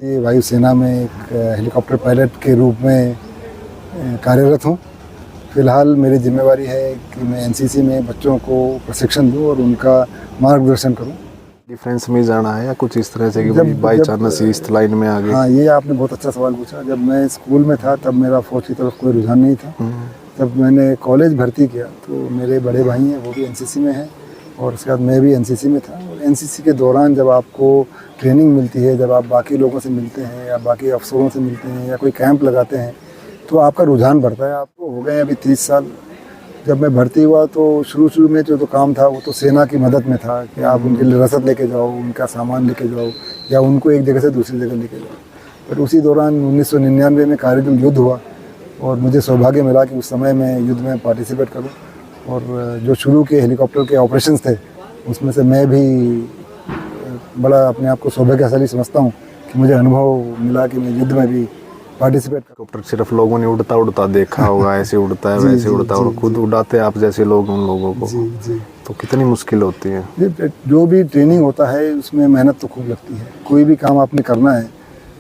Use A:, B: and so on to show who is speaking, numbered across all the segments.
A: भारतीय वायुसेना में एक हेलीकॉप्टर पायलट के रूप में कार्यरत हूँ। फ़िलहाल मेरी जिम्मेवारी है कि मैं एनसीसी में बच्चों को प्रशिक्षण दूँ और उनका मार्गदर्शन करूँ।
B: डिफेंस में जाना है या कुछ इस तरह से कि बाई चांस इस लाइन में आ गए?
A: हाँ, ये आपने बहुत अच्छा सवाल पूछा। जब मैं स्कूल में था तब मेरा फ़ौज की तरफ कोई रुझान नहीं था। तब मैंने कॉलेज भर्ती किया तो मेरे बड़े भाई हैं, वो भी एनसीसी में हैं और उसके बाद मैं भी एनसीसी में था। और एनसीसी के दौरान जब आपको ट्रेनिंग मिलती है, जब आप बाकी लोगों से मिलते हैं या बाकी अफसरों से मिलते हैं या कोई कैंप लगाते हैं तो आपका रुझान बढ़ता है। आपको हो गए अभी 30 साल। जब मैं भर्ती हुआ तो शुरू में जो काम था वो तो सेना की मदद में था कि आप उनके लिए रसद लेके जाओ, उनका सामान लेके जाओ या उनको एक जगह से दूसरी जगह लेके जाओ। पर उसी दौरान 1999 में कारगिल युद्ध हुआ और मुझे सौभाग्य मिला कि उस समय मैं युद्ध में पार्टिसिपेट करूं और जो शुरू के हेलीकॉप्टर के ऑपरेशंस थे उसमें से मैं भी बड़ा अपने आप को सौभाग्यशाली समझता हूं कि मुझे अनुभव मिला कि मैं युद्ध में भी पार्टिसिपेट कर।
B: हेलीकॉप्टर सिर्फ लोगों ने उड़ता देखा होगा, ऐसे उड़ता है वैसे उड़ता है, और खुद उड़ाते आप जैसे लोग उन लोगों को।
A: जी।
B: तो कितनी मुश्किल होती है।
A: जो भी ट्रेनिंग होता है उसमें मेहनत तो खूब लगती है। कोई भी काम आपने करना है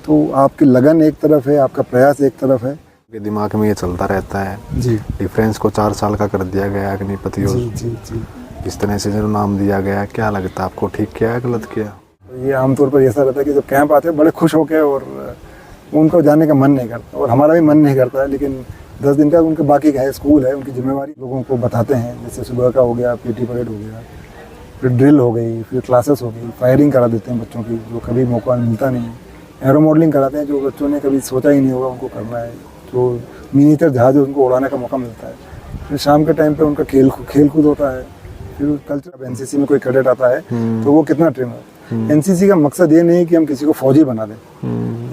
A: तो आपकी लगन एक तरफ है, आपका प्रयास एक तरफ है।
B: दिमाग में ये चलता रहता है
A: जी।
B: डिफेंस को 4 साल का कर दिया गया अग्निपति,
A: जी।
B: इस तरह से जो नाम दिया गया, क्या लगता है आपको, ठीक किया है गलत किया?
A: ये आमतौर पर ऐसा रहता है कि जब कैंप आते हैं बड़े खुश होकर और उनको जाने का मन नहीं करता और हमारा भी मन नहीं करता है, लेकिन 10 दिन का उनके बाकी का है, स्कूल है, उनकी जिम्मेवारी लोगों को बताते हैं। जैसे सुबह का हो गया, पीटी परेड हो गया, फिर ड्रिल हो गई, फिर क्लासेस हो गई, फायरिंग करा देते हैं बच्चों की जो कभी मौका मिलता नहीं है। एरो मॉडलिंग कराते हैं जो बच्चों ने कभी सोचा ही नहीं होगा उनको करना है, जो मिनीचर जहाज उनको उड़ाने का मौका मिलता है। फिर शाम के टाइम पर उनका खेल कूद होता है। फिर कल्चर एनसीसी में कोई कैडेट आता है तो वो कितना ट्रेनर। एनसीसी का मकसद ये नहीं कि हम किसी को फौजी बना दें।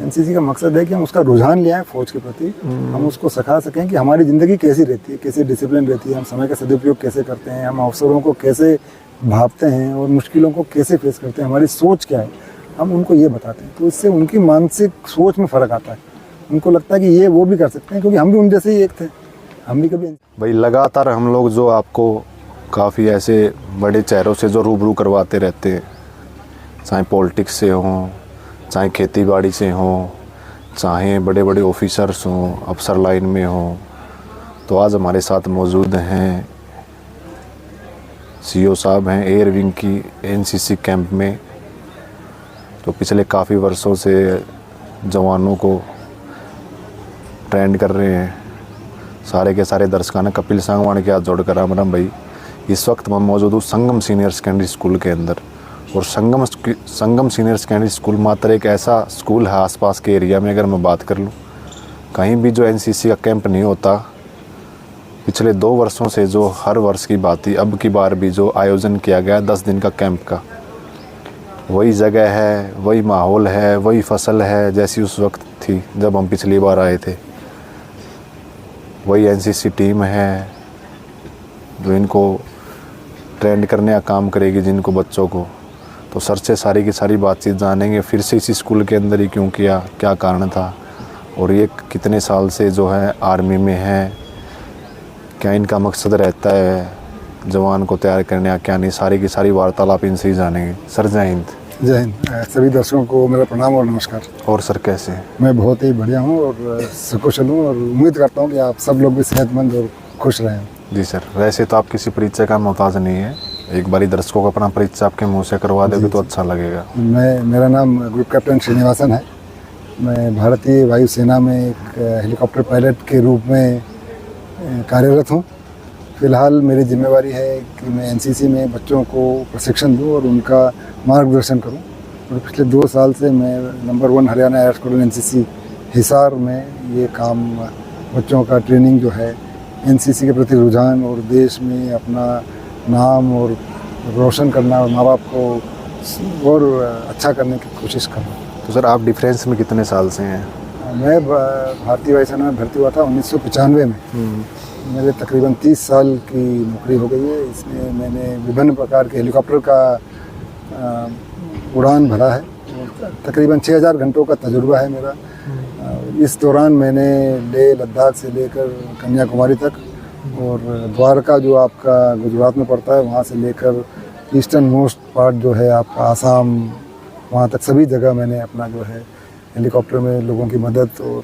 A: एनसीसी का मकसद है कि हम उसका रुझान ले आए फौज के प्रति, हम उसको सिखा सकें कि हमारी ज़िंदगी कैसी रहती है, कैसे डिसिप्लिन रहती है, हम समय का सदुपयोग कैसे करते हैं, हम अवसरों को कैसे भांपते हैं और मुश्किलों को कैसे फेस करते हैं, हमारी सोच क्या है, हम उनको ये बताते हैं। तो इससे उनकी मानसिक सोच में फ़र्क आता है। उनको लगता है कि ये वो भी कर सकते हैं, क्योंकि हम भी उन जैसे ही एक थे। हम भी कभी
B: भाई लगातार हम लोग जो आपको काफ़ी ऐसे बड़े चेहरों से जो रूबरू करवाते रहते हैं, चाहे पॉलिटिक्स से हों, चाहे खेती बाड़ी से हों, चाहे बड़े बड़े ऑफिसर्स हों, अफसर लाइन में हों, तो आज हमारे साथ मौजूद हैं सीओ साहब हैं एयर विंग की एनसीसी कैंप में, तो पिछले काफ़ी वर्षों से जवानों को ट्रेंड कर रहे हैं। सारे के सारे दर्शकाना कपिल सांगवान के हाथ जोड़कर राम भाई। इस वक्त मैं मौजूद हूँ संगम सीनियर सेकेंडरी स्कूल के अंदर, और संगम सीनियर सेकेंडरी स्कूल मात्र एक ऐसा स्कूल है आसपास के एरिया में, अगर मैं बात कर लूँ कहीं भी जो एनसीसी का कैंप नहीं होता। पिछले 2 वर्षों से जो हर वर्ष की बात ही, अब की बार भी जो आयोजन किया गया 10 दिन का कैंप का, वही जगह है, वही माहौल है, वही फसल है जैसी उस वक्त थी जब हम पिछली बार आए थे। वही एनसीसी टीम है जो इनको ट्रेंड करने का काम करेगी, जिनको बच्चों को। तो सर से सारी की सारी बातचीत जानेंगे, फिर से इसी स्कूल के अंदर ही क्यों किया, क्या कारण था, और ये कितने साल से जो है आर्मी में है, क्या इनका मकसद रहता है जवान को तैयार करने का, क्या नहीं, सारी की सारी वार्तालाप इनसे ही जानेंगे। सर जय हिंद।
A: जय हिंद। सभी दर्शकों को मेरा प्रणाम और नमस्कार।
B: और सर कैसे हैं?
A: मैं बहुत ही बढ़िया हूँ और सकुशल हूँ और उम्मीद करता हूँ कि आप सब लोग भी सेहतमंद और खुश रहें।
B: जी सर, वैसे तो आप किसी परिचय का मोहताज नहीं है, एक बारी दर्शकों को अपना परिचय आपके मुंह से करवा दोगे तो अच्छा लगेगा।
A: मेरा नाम ग्रुप कैप्टन श्रीनिवासन है। मैं भारतीय वायुसेना में एक हेलीकॉप्टर पायलट के रूप में कार्यरत हूँ। फ़िलहाल मेरी जिम्मेवारी है कि मैं एनसीसी में बच्चों को प्रशिक्षण दूँ और उनका मार्गदर्शन करूँ। और पिछले 2 साल से मैं number 1 Haryana air squadron NCC Hisar में ये काम, बच्चों का ट्रेनिंग जो है, एनसीसी के प्रति रुझान और देश में अपना नाम और रोशन करना और माँ बाप को और अच्छा करने की कोशिश कर रहा हूँ।
B: तो सर आप डिफेंस में कितने साल से हैं?
A: मैं भारतीय वायुसेना में भर्ती हुआ था 1995 में। मेरे तकरीबन 30 साल की नौकरी हो गई है। इसमें मैंने विभिन्न प्रकार के हेलीकॉप्टर का उड़ान भरा है। तकरीबन 6000 घंटों का तजुर्बा है मेरा। इस दौरान मैंने लेह लद्दाख से लेकर कन्याकुमारी तक और द्वारका जो आपका गुजरात में पड़ता है वहाँ से लेकर ईस्टर्न मोस्ट पार्ट जो है आपका आसाम, वहाँ तक सभी जगह मैंने अपना जो है हेलीकॉप्टर में लोगों की मदद और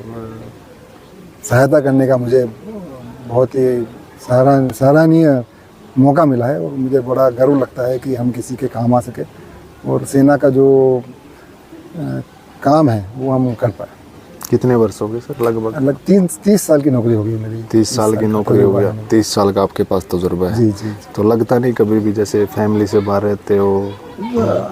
A: सहायता करने का मुझे बहुत ही सराहनीय मौका मिला है और मुझे बड़ा गर्व लगता है कि हम किसी के काम आ सके और सेना का जो काम है वो हम कर पाए।
B: कितने वर्ष हो गए सर लगभग?
A: लगभग 30 साल की नौकरी हो गई मेरी।
B: 30 साल की नौकरी हो गया। 30 साल का आपके पास तजुर्बा है।
A: जी जी।
B: तो लगता नहीं कभी भी जैसे फैमिली से बाहर रहते हो?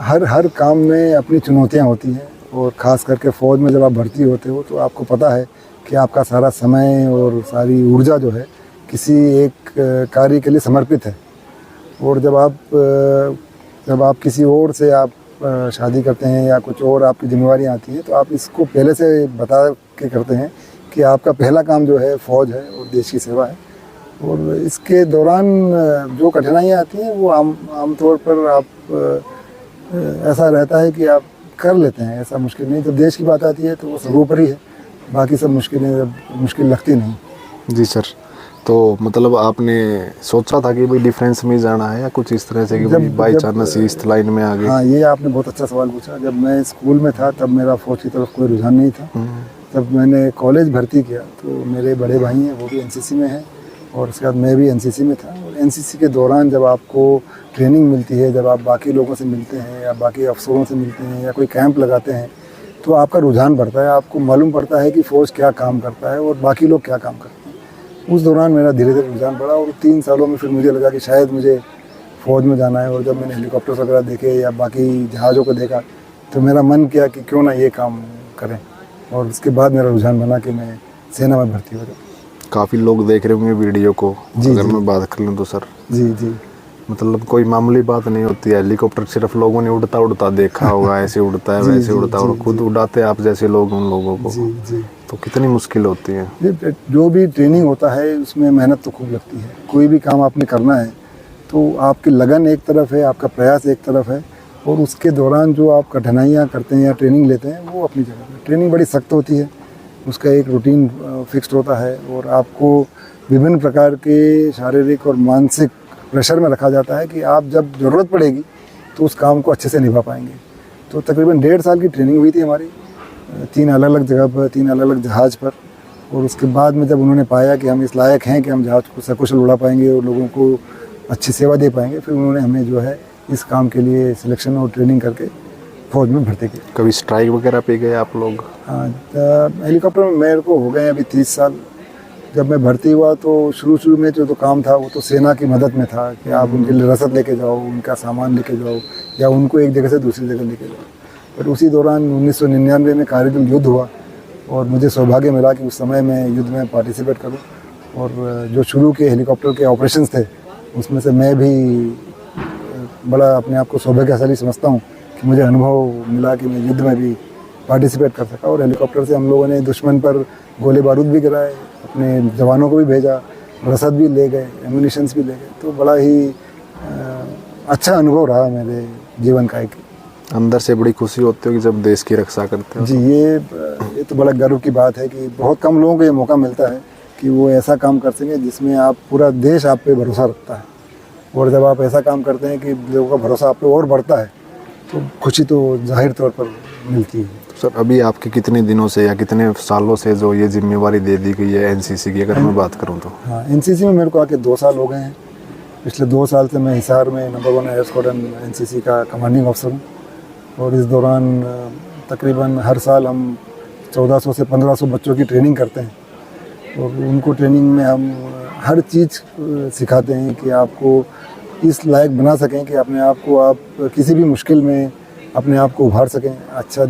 A: हर काम में अपनी चुनौतियां होती हैं और ख़ास करके फ़ौज में जब आप भर्ती होते हो तो आपको पता है कि आपका सारा समय और सारी ऊर्जा जो है किसी एक कार्य के लिए समर्पित है। और जब आप किसी और से आप शादी करते हैं या कुछ और आपकी जिम्मेवारियाँ आती हैं तो आप इसको पहले से बता के करते हैं कि आपका पहला काम जो है फ़ौज है और देश की सेवा है। और इसके दौरान जो कठिनाइयाँ आती हैं वो आमतौर पर आप ऐसा रहता है कि आप कर लेते हैं, ऐसा मुश्किल नहीं। जब देश की बात आती है तो वो सर्वोपरि है, बाकी सब मुश्किल लगती नहीं।
B: जी सर, तो मतलब आपने सोचा था कि भाई डिफेंस में जाना है या कुछ इस तरह से कि भाई बाई चांस इस लाइन में आ गए?
A: हाँ, ये आपने बहुत अच्छा सवाल पूछा। जब मैं स्कूल में था तब मेरा फौज की तरफ कोई रुझान नहीं था। तब मैंने कॉलेज भर्ती किया तो मेरे बड़े भाई हैं वो भी एनसीसी में हैं और उसके बाद मैं भी एनसीसी में था। और एनसीसी के दौरान जब आपको ट्रेनिंग मिलती है, जब आप बाकी लोगों से मिलते हैं या बाकी अफसरों से मिलते हैं या कोई कैंप लगाते हैं तो आपका रुझान बढ़ता है, आपको मालूम पड़ता है कि फ़ौज क्या काम करता है और बाकी लोग क्या काम करते हैं। उस दौरान मेरा धीरे धीरे रुझान बढ़ा और 3 सालों में फिर मुझे लगा कि शायद मुझे फ़ौज में जाना है। और जब मैंने हेलीकॉप्टर्स वगैरह देखे या बाकी जहाज़ों को देखा तो मेरा मन किया कि क्यों ना ये काम करें और उसके बाद मेरा रुझान बना कि मैं सेना में भर्ती हो जाऊँ।
B: काफ़ी लोग देख रहे होंगे वीडियो को। अगर मैं बात कर लूँ तो सर
A: जी जी,
B: मतलब कोई मामूली बात नहीं होती है। हेलीकॉप्टर सिर्फ लोगों ने उड़ता देखा होगा, ऐसे उड़ता है वैसे उड़ता है और खुद उड़ाते आप जैसे लोग उन लोगों को।
A: जी जी,
B: तो कितनी मुश्किल होती है।
A: जो भी ट्रेनिंग होता है उसमें मेहनत तो खूब लगती है। कोई भी काम आपने करना है तो आपकी लगन एक तरफ है, आपका प्रयास एक तरफ है और उसके दौरान जो आप कठिनाइयाँ करते हैं या ट्रेनिंग लेते हैं वो अपनी जगह पर। ट्रेनिंग बड़ी सख्त होती है, उसका एक रूटीन फिक्स्ड होता है और आपको विभिन्न प्रकार के शारीरिक और मानसिक प्रेशर में रखा जाता है कि आप जब ज़रूरत पड़ेगी तो उस काम को अच्छे से निभा पाएंगे। तो तकरीबन 1.5 साल की ट्रेनिंग हुई थी हमारी 3 अलग अलग जगह पर, 3 अलग अलग जहाज़ पर। और उसके बाद में जब उन्होंने पाया कि हम इस लायक हैं कि हम जहाज़ को सकुशल उड़ा पाएंगे और लोगों को अच्छी सेवा दे पाएंगे, फिर उन्होंने हमें जो है इस काम के लिए सिलेक्शन और ट्रेनिंग करके फ़ौज में भर्ती किया।
B: कभी स्ट्राइक वगैरह पे गए आप लोग?
A: हाँ, हेलीकॉप्टर में मेरे को हो गए अभी 30 साल। जब मैं भर्ती हुआ तो शुरू में जो काम था वो तो सेना की मदद में था कि आप उनके लिए रसद लेके जाओ, उनका सामान लेके जाओ या उनको एक जगह से दूसरी जगह लेके जाओ। पर उसी दौरान 1999 में कारगिल युद्ध हुआ और मुझे सौभाग्य मिला कि उस समय मैं युद्ध में पार्टिसिपेट करूं। और जो शुरू के हेलीकॉप्टर के ऑपरेशंस थे उसमें से मैं भी बड़ा अपने आप को सौभाग्यशाली समझता हूँ कि मुझे अनुभव मिला कि मैं युद्ध में भी पार्टिसिपेट कर सका। और हेलीकॉप्टर से हम लोगों ने दुश्मन पर गोले बारूद भी गिराए, अपने जवानों को भी भेजा, रसद भी ले गए, एम्यूनिशंस भी ले गए। तो बड़ा ही अच्छा अनुभव रहा मेरे जीवन का। एक
B: अंदर से बड़ी खुशी होती है कि जब देश की रक्षा करते हो।
A: जी, ये तो बड़ा गर्व की बात है कि बहुत कम लोगों को ये मौका मिलता है कि वो ऐसा काम कर सकें जिसमें आप पूरा देश आप पे भरोसा रखता है। और जब आप ऐसा काम करते हैं कि लोगों का भरोसा आप पे और बढ़ता है तो खुशी तो जाहिर तौर पर मिलती है।
B: सर अभी आपके कितने दिनों से या कितने सालों से जो ये जिम्मेवारी दे दी गई है एनसीसी की, अगर मैं बात करूं तो?
A: हाँ, एनसीसी में मेरे को आके 2 साल हो गए हैं। पिछले 2 साल से मैं हिसार में नंबर 1 एयर स्क्वाड्रन एनसीसी का कमांडिंग अफसर हूँ। और इस दौरान तकरीबन हर साल हम 1400 से 1500 बच्चों की ट्रेनिंग करते हैं और उनको ट्रेनिंग में हम हर चीज़ सिखाते हैं कि आपको इस लायक बना सकें कि अपने आप को आप किसी भी मुश्किल में अपने आप को उभार सकें, अच्छा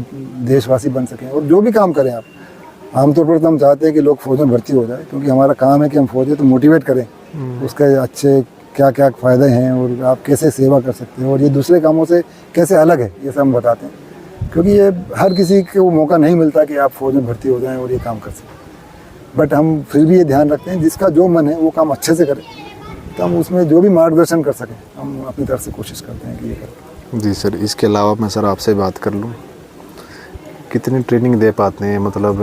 A: देशवासी बन सकें। और जो भी काम करें आप, आमतौर पर तो हम चाहते हैं कि लोग फौज में भर्ती हो जाए क्योंकि हमारा काम है कि हम फौज में तो मोटिवेट करें उसके अच्छे क्या क्या फ़ायदे हैं और आप कैसे सेवा कर सकते हैं और ये दूसरे कामों से कैसे अलग है, ये सब हम बताते हैं। क्योंकि ये हर किसी को मौका नहीं मिलता कि आप फौज में भर्ती हो जाएं और ये काम कर सकें। बट हम फिर भी ये ध्यान रखते हैं जिसका जो मन है वो काम अच्छे से करें, तो हम उसमें जो भी मार्गदर्शन कर सकें हम अपनी तरफ से कोशिश करते हैं कि ये करें।
B: जी सर, इसके अलावा मैं सर आपसे बात कर लूँ, कितनी ट्रेनिंग दे पाते हैं? मतलब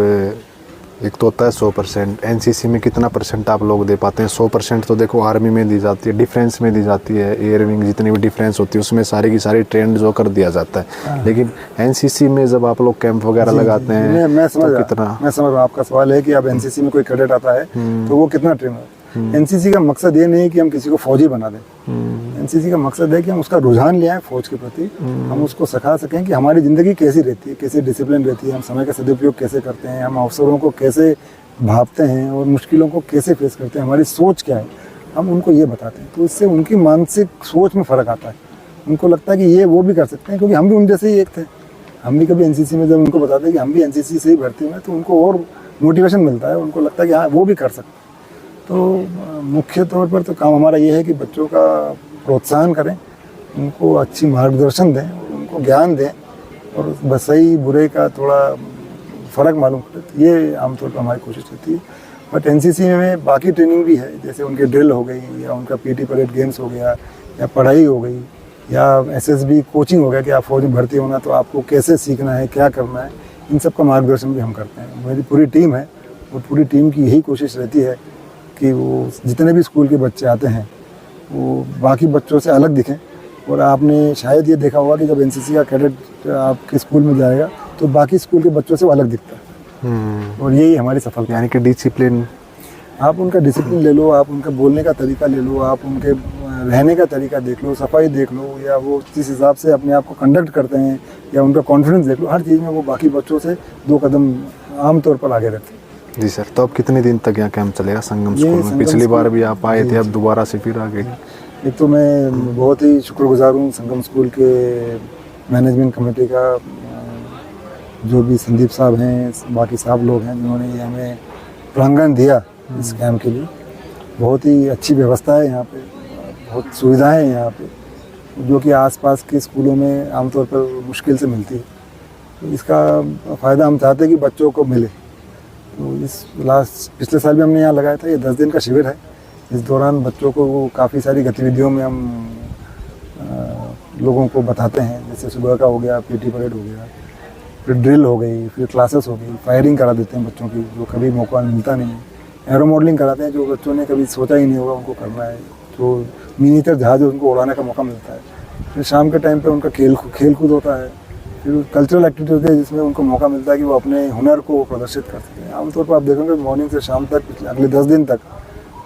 B: एक तो होता है 100%, एनसीसी में कितना परसेंट आप लोग दे पाते हैं? 100% तो देखो आर्मी में दी जाती है, डिफेंस में दी जाती है, एयर विंग जितनी भी डिफेंस होती है उसमें सारी की सारी ट्रेंड जो कर दिया जाता है। लेकिन एनसीसी में जब आप लोग कैंप वगैरह लगाते हैं
A: मैं समझ
B: तो कितना?
A: मैं समझ रहा हूँ आपका सवाल है कि अब एनसीसी में कोई कैडेट आता है तो वो कितना ट्रेन है। एनसीसी का मकसद ये नहीं कि हम किसी को फौजी बना दें। एनसीसी का मकसद है कि हम उसका रुझान ले आए फौज के प्रति, हम उसको सिखा सकें कि हमारी ज़िंदगी कैसी रहती है, कैसे डिसिप्लिन रहती है, हम समय का सदुपयोग कैसे करते हैं, हम अवसरों को कैसे भापते हैं और मुश्किलों को कैसे फेस करते हैं, हमारी सोच क्या है, हम उनको ये बताते हैं। तो इससे उनकी मानसिक सोच में फ़र्क आता है। उनको लगता है कि ये वो भी कर सकते हैं, क्योंकि हम भी उन जैसे ही एक थे। हम भी कभी एनसीसी में जब उनको बताते हैं कि हम भी एनसीसी से ही भर्ती हुए, तो उनको और मोटिवेशन मिलता है, उनको लगता है कि हाँ वो भी कर सकते हैं। तो मुख्य तौर पर तो काम हमारा ये है कि बच्चों का प्रोत्साहन करें, उनको अच्छी मार्गदर्शन दें, उनको ज्ञान दें और बस सही बुरे का थोड़ा फ़र्क मालूम करें। तो ये आमतौर पर हमारी कोशिश रहती है। बट एनसीसी में बाकी ट्रेनिंग भी है, जैसे उनके ड्रिल हो गई या उनका पीटी परेड गेम्स हो गया या पढ़ाई हो गई या एसएसबी कोचिंग हो गया कि आप फौज में भर्ती होना तो आपको कैसे सीखना है, क्या करना है, इन सब का मार्गदर्शन भी हम करते हैं। मेरी पूरी टीम है और पूरी टीम की यही कोशिश रहती है कि वो जितने भी स्कूल के बच्चे आते हैं वो बाकी बच्चों से अलग दिखें। और आपने शायद ये देखा होगा कि जब एनसीसी का कैडेट आपके स्कूल में जाएगा तो बाकी स्कूल के बच्चों से वो अलग दिखता है। और यही हमारी सफलता,
B: यानी कि डिसिप्लिन,
A: आप उनका डिसिप्लिन ले लो, आप उनका बोलने का तरीका ले लो, आप उनके रहने का तरीका देख लो, सफाई देख लो, या वो जिस हिसाब से अपने आप को कंडक्ट करते हैं या उनका कॉन्फिडेंस देख लो, हर चीज़ में वो बाकी बच्चों से 2 कदम आमतौर पर आगे रहते हैं।
B: जी सर। तो अब कितने दिन तक यहाँ कैंप चलेगा संगम स्कूल में? पिछली बार भी आप आए थे, अब दोबारा से फिर आ गए।
A: एक तो मैं बहुत ही शुक्रगुजार हूँ संगम स्कूल के मैनेजमेंट कमेटी का, जो भी संदीप साहब हैं, बाकी साहब लोग हैं जिन्होंने ये हमें प्रांगण दिया इस कैंप के लिए। बहुत ही अच्छी व्यवस्था है यहाँ पे, बहुत सुविधाएं हैं यहाँ पे, जो कि आसपास के स्कूलों में आमतौर पर मुश्किल से मिलती है। तो इसका फ़ायदा हम चाहते हैं कि बच्चों को मिले। तो इस पिछले साल भी हमने यहाँ लगाया था। ये 10 दिन का शिविर है। इस दौरान बच्चों को काफ़ी सारी गतिविधियों में हम लोगों को बताते हैं, जैसे सुबह का हो गया, पीटी परेड हो गया, फिर ड्रिल हो गई, फिर क्लासेस हो गई, फायरिंग करा देते हैं बच्चों की, जो कभी मौका मिलता नहीं है। एरो मॉडलिंग कराते हैं, जो बच्चों ने कभी सोचा ही नहीं होगा उनको करना है, जो मिनीचर जहाज उनको उड़ाने का मौका मिलता है। फिर शाम के टाइम पे उनका खेल कूद होता है। फिर कल्चरल एक्टिविटी होती है जिसमें उनको मौका मिलता है कि वो अपने हुनर को प्रदर्शित कर सकें। आमतौर पर आप देखोगे मॉर्निंग से शाम तक अगले 10 दिन तक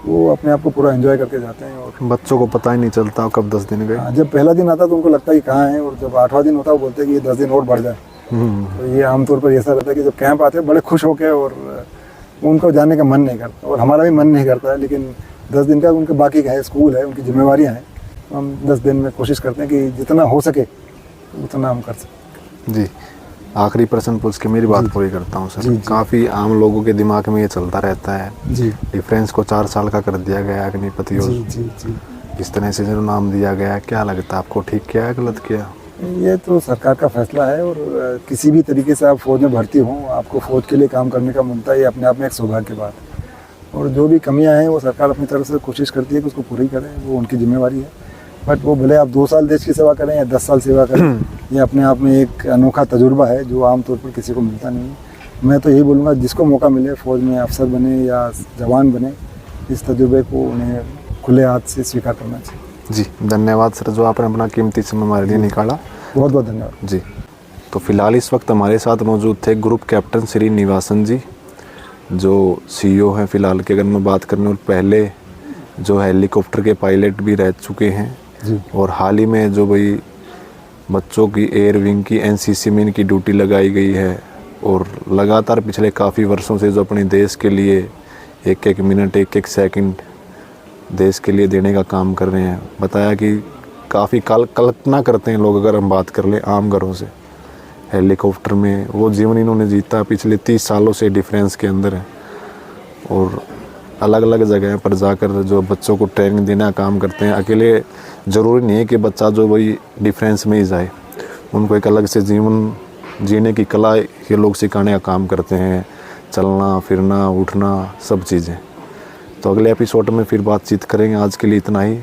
A: वो अपने आप को पूरा एंजॉय करके जाते हैं। और
B: बच्चों को पता ही नहीं चलता कब 10 दिन गए।
A: जब पहला दिन आता है तो उनको लगता है कि कहाँ है, और जब 8वां दिन होता है वो बोलते हैं कि ये 10 दिन और बढ़ जाए। तो ये आमतौर पर ऐसा रहता है कि जब कैंप आते हैं बड़े खुश होकर, और उनको जाने का मन नहीं करता और हमारा भी मन नहीं करता है। लेकिन 10 दिन का उनके बाकी का है, स्कूल है, उनकी जिम्मेवारियाँ हैं। हम 10 दिन में कोशिश करते हैं कि जितना हो सके उतना हम कर सकें।
B: जी, आखिरी प्रश्न पूछ के मेरी बात पूरी करता हूँ सर। काफ़ी आम लोगों के दिमाग में ये चलता रहता है
A: जी,
B: डिफेंस को 4 साल का कर दिया गया, अग्निपति, और
A: जी जी जी
B: इस तरह से जो नाम दिया गया, क्या लगता है आपको, ठीक किया है गलत किया?
A: ये तो सरकार का फैसला है। और किसी भी तरीके से आप फौज में भर्ती हों, आपको फौज के लिए काम करने का मिलता है, ये अपने आप में एक सौभाग्य की बात है। और जो भी कमियां हैं वो सरकार अपनी तरफ से कोशिश करती है कि उसको पूरी करें, वो उनकी जिम्मेवारी है। बट वो भले आप 2 साल देश की सेवा करें या 10 साल सेवा करें, ये अपने आप में एक अनोखा तजुर्बा है जो आमतौर पर किसी को मिलता नहीं है। मैं तो यही बोलूँगा, जिसको मौका मिले फौज में अफसर बने या जवान बने, इस तजुर्बे को उन्हें खुले हाथ से स्वीकार करना चाहिए।
B: जी, धन्यवाद सर, जो आपने अपना कीमती समय हमारे लिए निकाला।
A: बहुत बहुत धन्यवाद
B: जी। तो फिलहाल इस वक्त हमारे साथ मौजूद थे ग्रुप कैप्टन श्री निवासन जी, जो CEO हैं फिलहाल की अगर मैं बात करने, और पहले जो हेलीकॉप्टर के पायलट भी रह चुके हैं
A: जी।
B: और हाल ही में जो भाई बच्चों की एयर विंग की NCC में इनकी ड्यूटी लगाई गई है, और लगातार पिछले काफ़ी वर्षों से जो अपने देश के लिए 1-1 मिनट 1-1 सेकंड देश के लिए देने का काम कर रहे हैं। बताया कि काफ़ी कल्पना करते हैं लोग, अगर हम बात कर लें आम घरों से, हेलीकॉप्टर में वो जीवन इन्होंने जीता पिछले 30 सालों से डिफेंस के अंदर है, और अलग अलग जगह पर जाकर जो बच्चों को ट्रेनिंग देने का काम करते हैं। अकेले ज़रूरी नहीं है कि बच्चा जो वही डिफेंस में ही जाए, उनको एक अलग से जीवन जीने की कला ये लोग सिखाने का काम करते हैं, चलना फिरना उठना सब चीज़ें। तो अगले एपिसोड में फिर बातचीत करेंगे। आज के लिए इतना ही।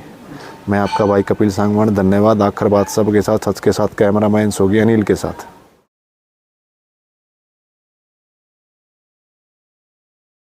B: मैं आपका भाई कपिल सांगवान, धन्यवाद। आखिर बात सबके साथ, सच के साथ, कैमरामैन सोगी अनिल के साथ।